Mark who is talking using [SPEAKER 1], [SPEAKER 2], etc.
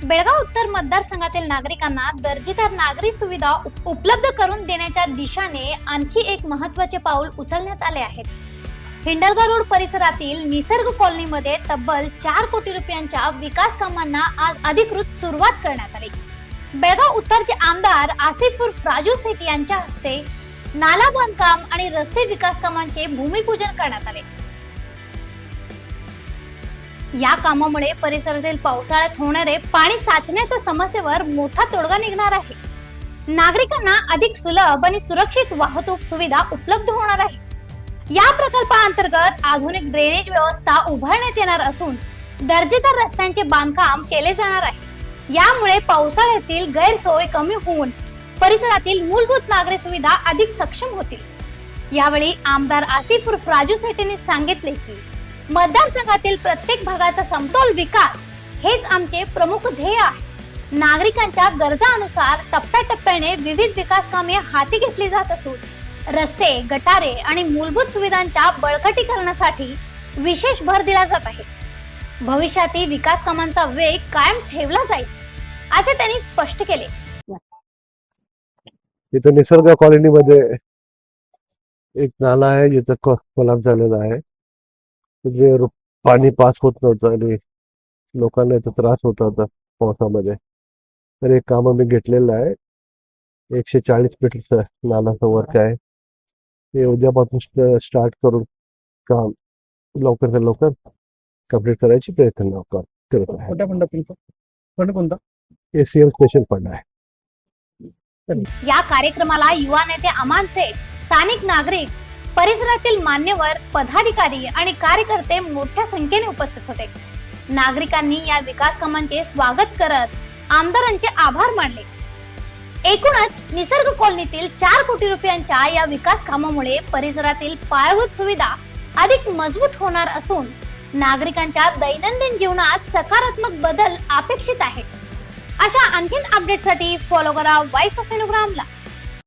[SPEAKER 1] बेळगाव उत्तर मतदारसंघातील नागरिकांना दर्जेदार नागरी सुविधा उपलब्ध करून देण्याच्या दिशेने आणखी एक महत्त्वाचे पाऊल उचलण्यात आले आहे. हिंडलगा रोड परिसरातील निसर्ग कॉलनीमध्ये तब्बल 4 कोटी रुपयांच्या विकास कामांना आज अधिकृत सुरुवात करण्यात आली. बेळगाव उत्तरचे आमदार आसिफ उर्फ राजू सेठ यांच्या हस्ते नाला बांधकाम आणि रस्ते विकास कामांचे भूमिपूजन करण्यात आले. या कामामुळे परिसरातील पावसाळ्यात होणारे पाणी साचण्याच्या समस्येवर मोठा तोडगा निघणार आहे. नागरिकांना अधिक सुलभ आणि सुरक्षित वाहतूक सुविधा उपलब्ध होणार आहे. या प्रकल्पाअंतर्गत आधुनिक ड्रेनेज व्यवस्था उभारण्यात येणार असून दर्जेदार रस्त्यांचे बांधकाम केले जाणार आहे. यामुळे पावसाळ्यातील गैरसोय कमी होऊन परिसरातील मूलभूत नागरी सुविधा अधिक सक्षम होतील. यावेळी आमदार आसिफ उर्फ राजू सेठ यांनी सांगितले की मतदारसंघातील प्रत्येक भागाचा समतोल विकास हेच आमचे प्रमुख ध्येय आहे. नागरिकांच्या गरजानुसार टप्प्याटप्प्याने विविध विकास कामे हाती घेतली जात असून रस्ते, गटारे आणि मूलभूत सुविधांच्या बळकटीकरणासाठी विशेष भर दिला जात आहे. भविष्यातील विकास कामांचा वेग कायम ठेवला जाईल असे त्यांनी स्पष्ट केले.
[SPEAKER 2] इथं निसर्ग कॉलनीमध्ये एक नाला आहे जिथं कोलॅप झालेला आहे. तिथे पाणी पास होत नव्हतं आणि लोकांना इथं त्रास होत होता पावसामध्ये. तर एक काम आम्ही घेतलेलं आहे. 140 मीटरचं नालाचं वर्क आहे. ते उद्यापासून स्टार्ट करून काम लवकर लवकर कंप्लीट करायची प्रयत्न करत आहे. कोणता ACM स्पेशल फंड आहे.
[SPEAKER 1] या कार्यक्रमाला युवा नेते अमान सेठ, स्थानिक नागरिक, परिसरातील मान्यवर, पदाधिकारी आणि कार्यकर्ते मोठ्या संख्येने उपस्थित होते. नागरिकांनी या विकास कामांचे स्वागत करत आमदारांचे आभार मानले. एकूणच निसर्ग कॉलनीतील 4 कोटी रुपयांच्या या विकास कामामुळे परिसरातील पायाभूत सुविधा अधिक मजबूत होणार असून नागरिकांच्या दैनंदिन जीवनात सकारात्मक बदल अपेक्षित आहे. अशा आणखीन अपडेटसाठी फॉलो करा व्हॉइस ऑफ हिंदुग्रामला.